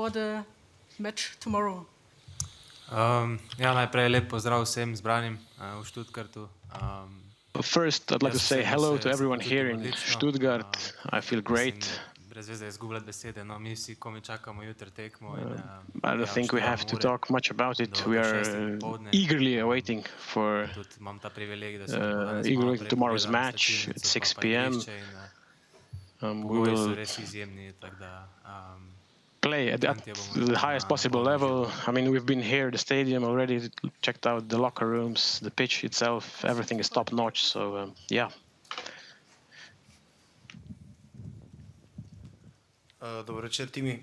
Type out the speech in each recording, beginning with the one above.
for the match tomorrow? Ja, najprej lep pozdrav vsem zbranim v Stuttgartu. First, I'd like to say hello to everyone here in Stuttgart. I feel great. Brez veze je izgubljati besede, no, mi vsi komaj čakamo jutri tekmo. I don't think we have to talk much about it. We are eagerly awaiting for tomorrow's match at 6 p.m. We will play at the highest possible level. I mean, we've been here at the stadium already, checked out the locker rooms, the pitch itself, everything is top notch. So, yeah. Dobro večer, Timi.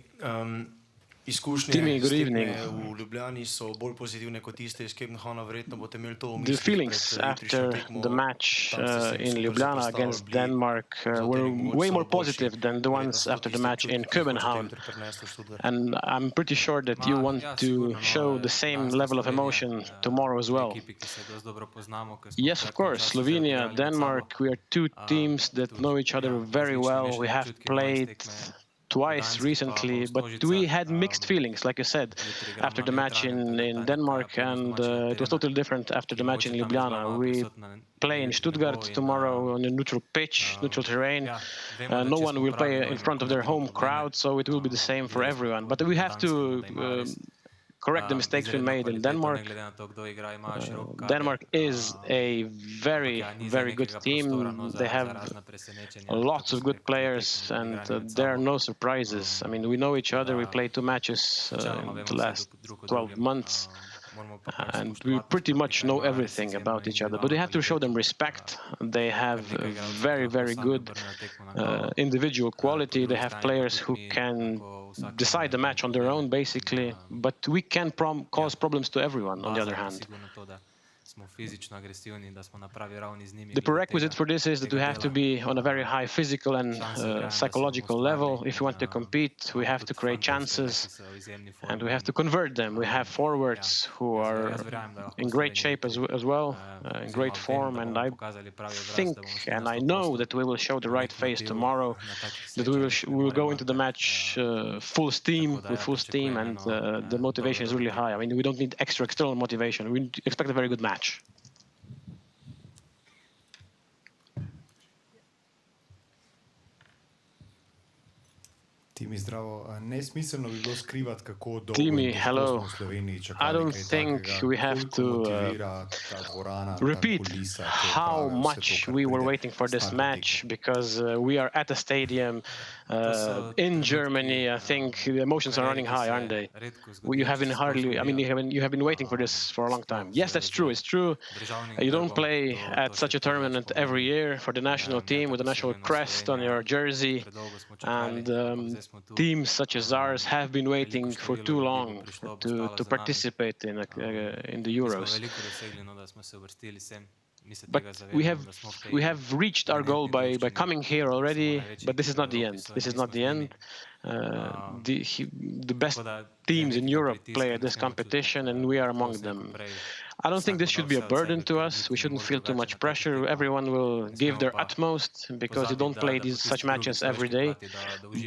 Izkušnje good evening. v Ljubljani so bolj pozitivne kot tiste iz Kopenhavna, verjetno boste imeli to v mislih. The feelings after the match in Ljubljana against Denmark were way more positive than the ones after the match in Copenhagen. And I'm pretty sure that you want to show the same level of emotion tomorrow as well. Yes, of course. Slovenia, Denmark, we are two teams that know each other very well. We have played twice recently, but we had mixed feelings, like I said, after the match in Denmark, and it was totally different after the match in Ljubljana. We play in Stuttgart tomorrow on a neutral pitch, neutral terrain. No one will play in front of their home crowd, so it will be the same for everyone. But we have to correct the mistakes we made in Denmark. Denmark is a very, very good team. They have lots of good players, and there are no surprises. I mean, we know each other. We played 2 matches in the last 12 months. And we pretty much know everything about each other, but we have to show them respect. They have very, very good individual quality. They have players who can decide the match on their own, basically, but we can cause problems to everyone, on the other hand. The prerequisite for this is that we have to be on a very high physical and psychological level. If we want to compete, we have to create chances and we have to convert them. We have forwards who are in great shape as well, in great form, and I think and I know that we will show the right face tomorrow, that we will go into the match full steam, and the motivation is really high. I mean, we don't need extra external motivation. We expect a very good match. Timi, zdravo. Nesmiselno bi bilo skrivati, kako dolgo Timi, hello. v Sloveniji čakali. I don't think we have to repeat how much we were waiting for this match, because we are at a stadium in Germany. I think the emotions are running high, aren't they? You have been waiting for this for a long time. Yes, that's true. It's true. You don't play at such a tournament every year for the national team with the national crest on your jersey, and teams such as ours have been waiting for too long to participate in the Euros. But we have reached our goal by coming here already. But this is not the end. This is not the end. The best teams in Europe play at this competition, and we are among them. I don't think this should be a burden to us. We shouldn't feel too much pressure. Everyone will give their utmost, because you don't play such matches every day.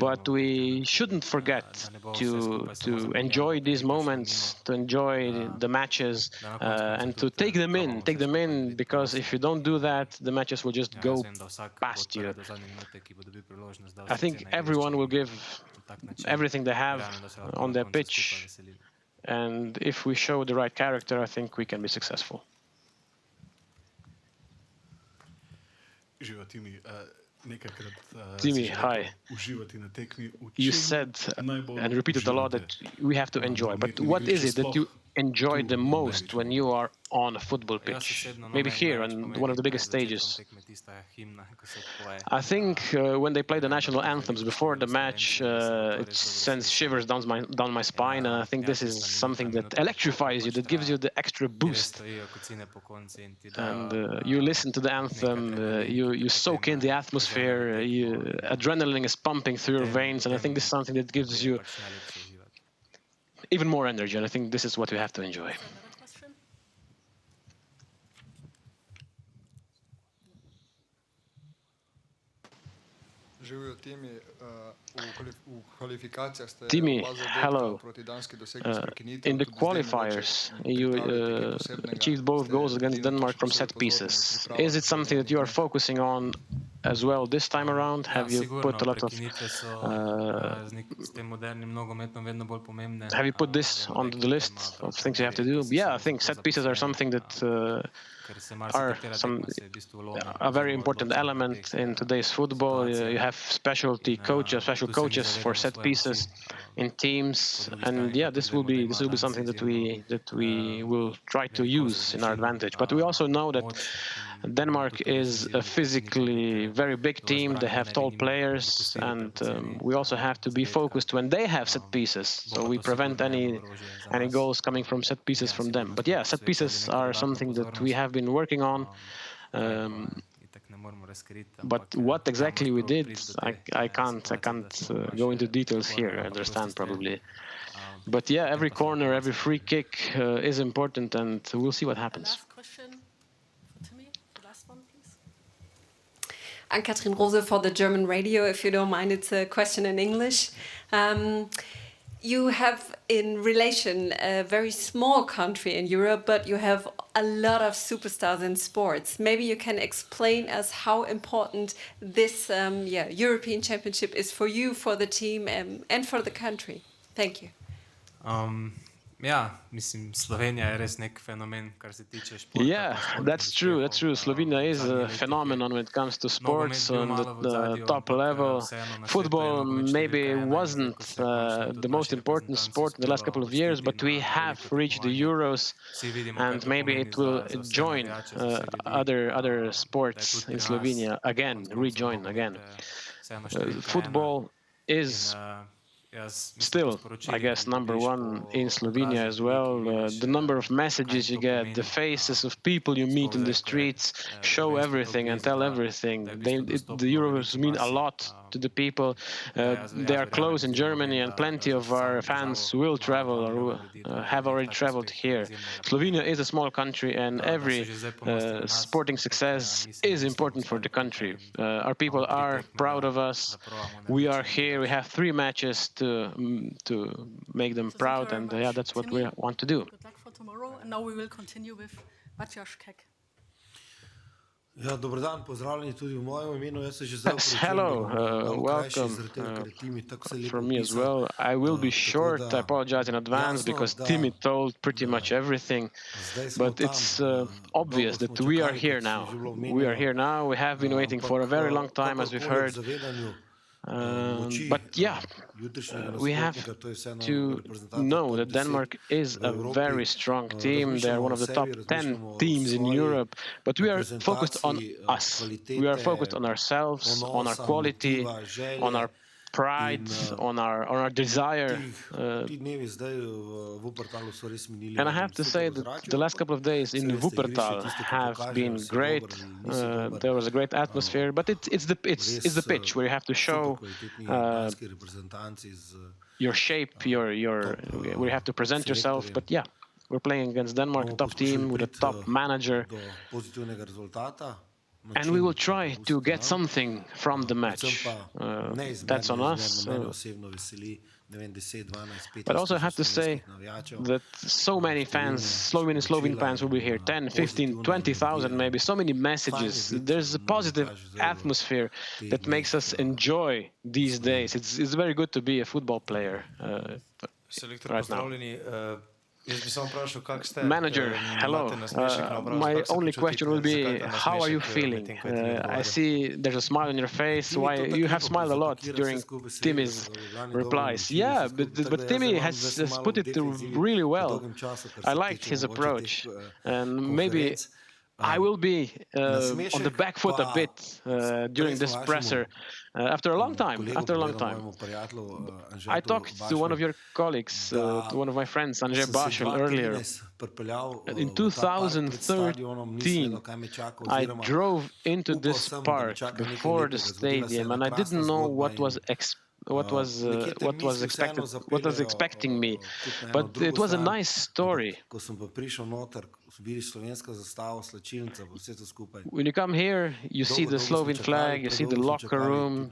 But we shouldn't forget to enjoy these moments, to enjoy the matches, and to take them in, because if you don't do that, the matches will just go past you. I think everyone will give everything they have on their pitch. And if we show the right character, I think we can be successful. Timi, hi. You said and repeated a lot that we have to enjoy. But what is it that you enjoy the most when you are on a football pitch? Maybe here on one of the biggest stages. I think when they play the national anthems before the match, it sends shivers down my spine. And I think this is something that electrifies you, that gives you the extra boost. And you listen to the anthem, you soak in the atmosphere, adrenaline is pumping through your veins, and I think this is something that gives you even more energy, and I think this is what we have to enjoy. Timi, hello. In the qualifiers, you achieved both goals against Denmark from set pieces. Is it something that you are focusing on as well this time around? Have you put a lot of have you put this on the list of things you have to do? Yeah, I think set pieces are something that are a very important element in today's football. You have special coaches for set pieces in teams, and yeah, this will be something that we will try to use in our advantage. But we also know that Denmark is a physically very big team. They have tall players, and we also have to be focused when they have set pieces, so we prevent any goals coming from set pieces from them. But yeah, set pieces are something that we have been working on. But what exactly we did, I can't go into details here. I understand probably. But yeah, every corner, every free kick is important, and we'll see what happens. Last question for Timi. The last one, please. Ann-Kathrin Rose for the German radio. If you don't mind, it's a question in English. You have in relation a very small country in Europe, but you have a lot of superstars in sports. Maybe you can explain us how important this European Championship is for you, for the team, and for the country. Thank you. Ja, mislim, Slovenija je res nek fenomen, kar se tiče športa. Yeah, that's true. Slovenia is a phenomenon when it comes to sports on the top level. Football maybe wasn't the most important sport in the last couple of years, but we have reached the Euros, and maybe it will join other sports in Slovenia rejoin again. Football is still, I guess, number one in Slovenia as well. The number of messages you get, the faces of people you meet in the streets show everything and tell everything. The Euros mean a lot to the people. They are close in Germany, and plenty of our fans will travel or have already traveled here. Slovenia is a small country, and every sporting success is important for the country. Our people are proud of us. We are here. We have 3 matches to make them proud, and yeah, that's what we want to do. Good luck for tomorrow, and now we will continue with Matjaz Kek. Ja, dober dan, pozdravljeni tudi v mojem imenu. Jaz se že Hello, welcome from me as well. I will be short. I apologize in advance because Timi told pretty much everything. But it's obvious that we are here now. We have been waiting for a very long time, as we've heard. But yeah, we have to know that Denmark is a very strong team. They are one of the top 10 teams in Europe. But we are focused on us. We are focused on ourselves, on our quality, on our pride, on our desire. And I have to say that the last couple of days in Wuppertal have been great. There was a great atmosphere, but it's the pitch where you have to show your shape, where you have to present yourself. But yeah, we're playing against Denmark, a top team with a top manager. And we will try to get something from the match. That's on us. But also I have to say that so many Slovene fans will be here, 10, 15, 20,000 maybe, so many messages. There's a positive atmosphere that makes us enjoy these days. It's very good to be a football player right now. Manager, hello. My only question will be, how are you feeling? I see there's a smile on your face. Why you have smiled a lot during Timi's replies? Yeah, but Timi has put it really well. I liked his approach, and maybe I will be on the back foot a bit during this presser after a long time. I talked to one of your colleagues, to one of my friends, Andrzej Bashel, earlier. In 2013, I drove into this park before the stadium, and I didn't know what was what was expecting me, but it was a nice story. Ko sem pa prišel noter, vidiš slovenska zastava, slačilnica, pa vse to skupaj. When you come here, you see the Slovene flag, you see the locker room,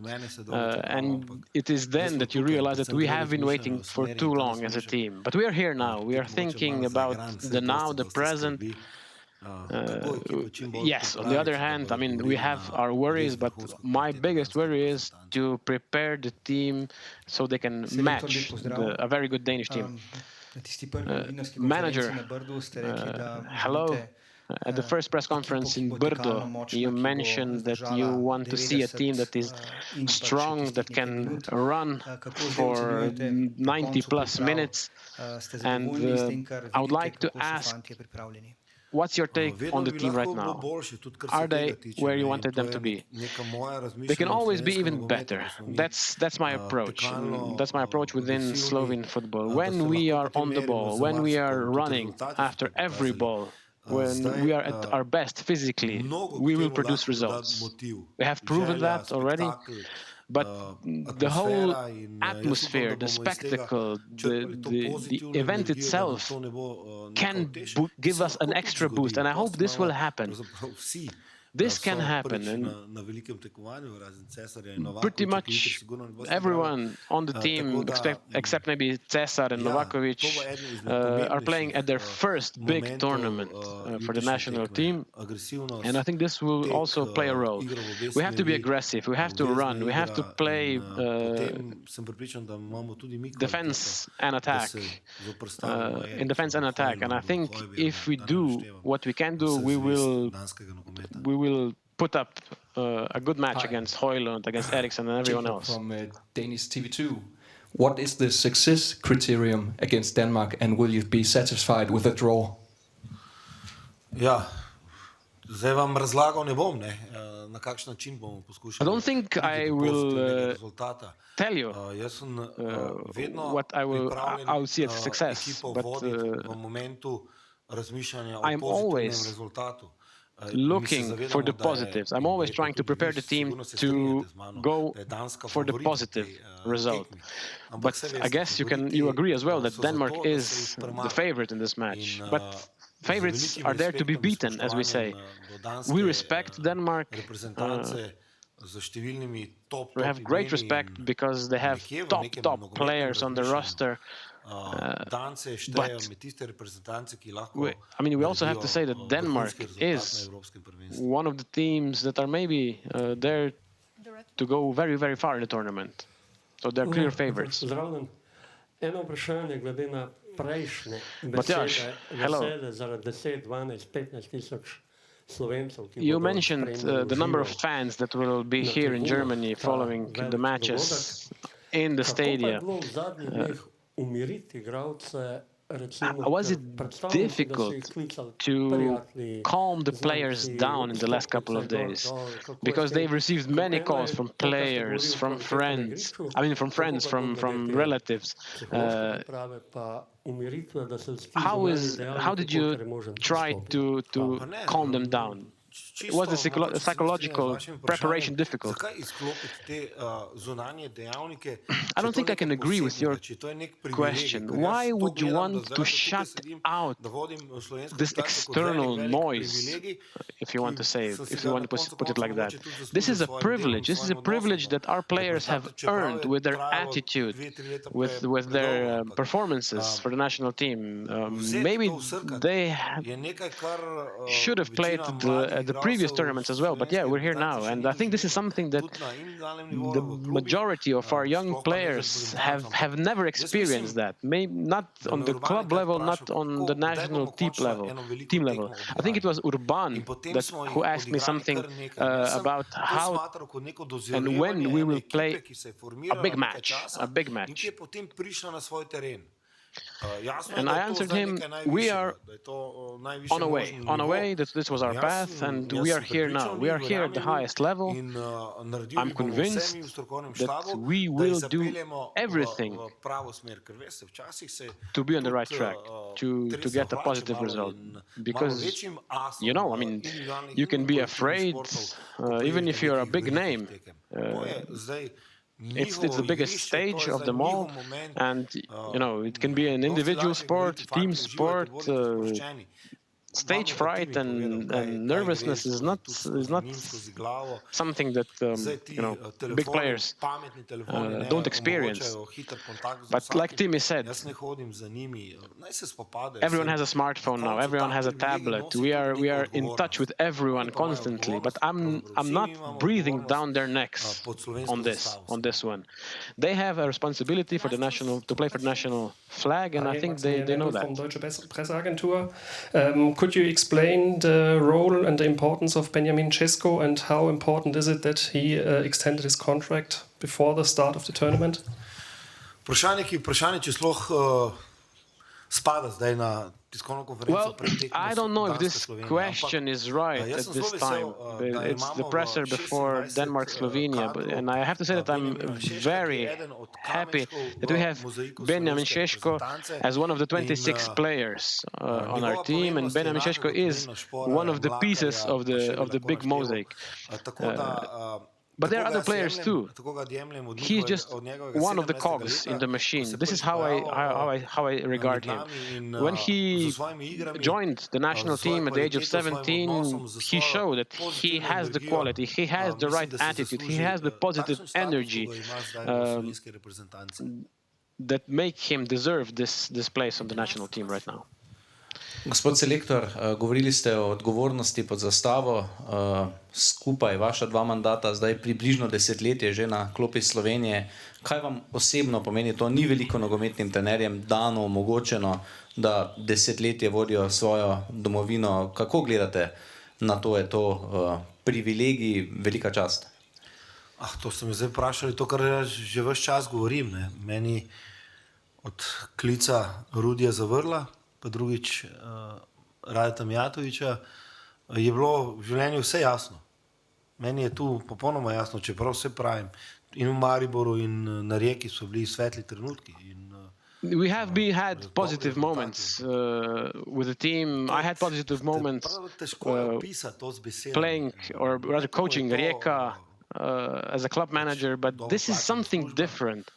and it is then that you realize that we have been waiting for too long as a team. But we are here now. We are thinking about the now, the present. Yes, on the other hand, I mean, we have our worries, but my biggest worry is to prepare the team so they can match a very good Danish team. Manager, hello. At the first press conference in Brdo, you mentioned that you want to see a team that is strong, that can run for 90 plus minutes. And I would like to ask, what's your take on the team right now? Are they where you wanted them to be? They can always be even better. That's my approach. That's my approach within Slovene football. When we are on the ball, when we are running after every ball, when we are at our best physically, we will produce results. We have proven that already. But the whole atmosphere, the spectacle, the event itself can give us an extra boost. And I hope this will happen. This can happen, and pretty much everyone on the team, except maybe Cesar and Novakovic, are playing at their first big tournament for the national team, and I think this will also play a role. We have to be aggressive, we have to run, we have to play defense and attack, in defense and attack, and I think if we do what we can do, we will put up a good match against Højlund, against Eriksson and everyone else. From Danish TV2. What is the success criterion against Denmark, and will you be satisfied with a draw? Ja, zdaj vam razlagal ne bom, ne, na kakšen način bomo poskušali. I don't think I will tell you what I will see as success, but I'm always looking for the positives. I'm always trying to prepare the team to go for the positive result. But I guess you agree as well that Denmark is the favorite in this match. But favorites are there to be beaten, as we say. We respect Denmark. We have great respect because they have top players on the roster. But we also have to say that Denmark is one of the teams that are maybe there to go very, very far in the tournament. So they're clear favorites. Matjaz, hello. You mentioned the number of fans that will be here in Germany following the matches in the stadium. Was it difficult to calm the players down in the last couple of days? Because they've received many calls from players, from friends, from relatives. How did you try to calm them down? Was the psychological preparation difficult? I don't think I can agree with your question. Why would you want to shut out this external noise, if you want to say it, if you want to put it like that? This is a privilege. This is a privilege that our players have earned with their attitude, with their performances for the national team. Maybe they should have played the previous tournaments as well, but yeah, we're here now, and I think this is something that the majority of our young players have never experienced. That maybe not on the club level, not on the national team level. I think it was Urban who asked me something about how and when we will play a big match. And I answered him, we are on a way, that this was our path, and we are here now. We are here at the highest level. I'm convinced that we will do everything to be on the right track, to get a positive result. Because, you can be afraid, even if you're a big name. It's the biggest stage of them all, and it can be an individual sport, team sport. Stage fright and nervousness is not something that big players don't experience. But like Timi said, everyone has a smartphone now. Everyone has a tablet. We are in touch with everyone constantly. But I'm not breathing down their necks on this one. They have a responsibility for to play for the national flag, and I think they know that. From Deutsche Presseagentur. Could you explain the role and the importance of Benjamin Šeško, and how important is it that he extended his contract before the start of the tournament? Vprašanje, če sploh spada zdaj na tiskovno konferenco. Well, I don't know if this question is right at this time. It's the presser before Denmark-Slovenia, and I have to say that I'm very happy that we have Benjamin Šeško as one of the 26 players on our team, and Benjamin Šeško is one of the pieces of the big mosaic. But there are other players too. He's just one of the cogs in the machine. This is how I regard him. When he joined the national team at the age of 17, he showed that he has the quality, he has the right attitude, he has the positive energy that make him deserve this place on the national team right now. Gospod selektor, govorili ste o odgovornosti pod zastavo, skupaj vaša dva mandata, zdaj približno desetletje že na klopi Slovenije. Kaj vam osebno pomeni to? Ni veliko nogometnim trenerjem dano, omogočeno, da desetletje vodijo svojo domovino. Kako gledate na to? Je to privilegij, velika čast? To ste me zdaj vprašali, to, kar jaz že ves čas govorim. Meni od klica Rudija Zavrla, pa drugič Radeta Mijatovića, je bilo v življenju vse jasno. Meni je tu popolnoma jasno, čeprav vse pravim. In v Mariboru in na Rijeki so bili svetli trenutki. We have had positive moments with the team. I had positive moments playing, or rather coaching Rijeka as a club manager, but this is something different.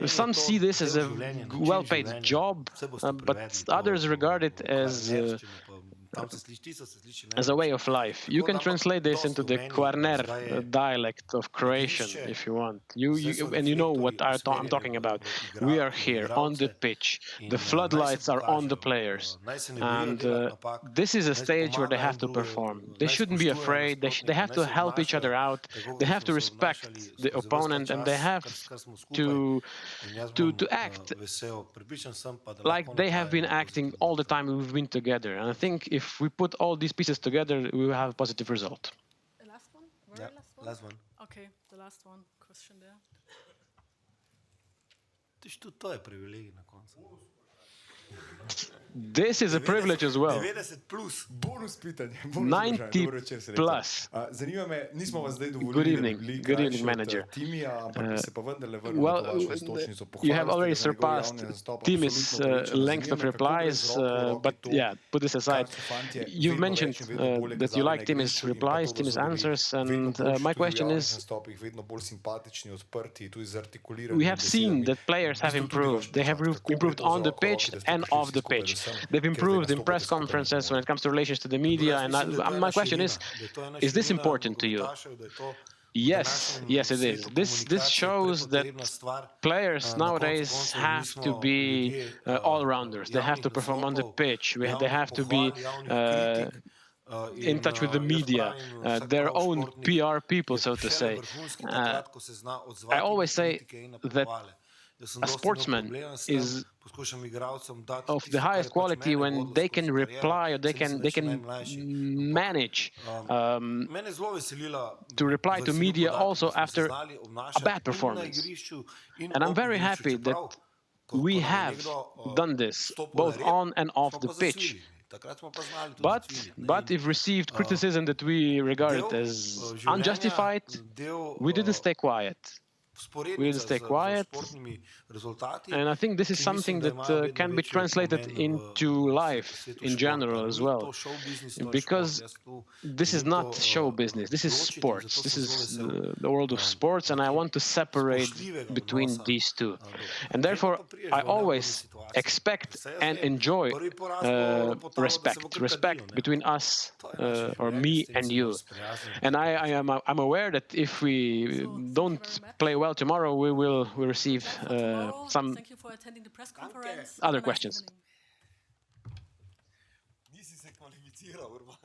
Some see this as a well-paid job, but others regard it as a way of life. You can translate this into the Kvarner dialect of Croatian if you want. And you know what I'm talking about. We are here on the pitch. The floodlights are on the players. And this is a stage where they have to perform. They shouldn't be afraid. They have to help each other out. They have to respect the opponent, and they have to act like they have been acting all the time we've been together. And I think if we put all these pieces together, we will have a positive result. The last one? Last one. Okay, the last one. Question there. To je privilegij na koncu. This is a privilege as well. 90 plus. Bonus pitanje. 90 plus. Zanima me, nismo vas zdaj dovolili. Good evening, manager. Timija, ampak se pa vendarle vrnemo well, na vašo istočnico. You have already surpassed Timi's length of replies, but yeah, put this aside. You've mentioned that you like Timi's replies, Timi's answers, and my question is, we have seen that players have improved. They have improved on the pitch and off the pitch. They've improved in press conferences when it comes to relations to the media, and my question is this important to you? Yes, it is. This shows that players nowadays have to be all-rounders. They have to perform on the pitch. They have to be in touch with the media, their own PR people, so to say. I always say that a sportsman is of the highest quality when they can reply, or they can manage to reply to media also after a bad performance. And I'm very happy that we have done this both on and off the pitch. But if received criticism that we regard as unjustified, we didn't stay quiet. we'll stay quiet. And I think this is something that can be translated into life in general as well. Because this is not show business, this is sports. This is the world of sports, and I want to separate between these two. And therefore, I always expect and enjoy respect between us, or me and you. And I'm aware that if we don't play well tomorrow, we'll receive some Thank you for attending the press conference. other questions. Nisi se kvalificiral, Urban.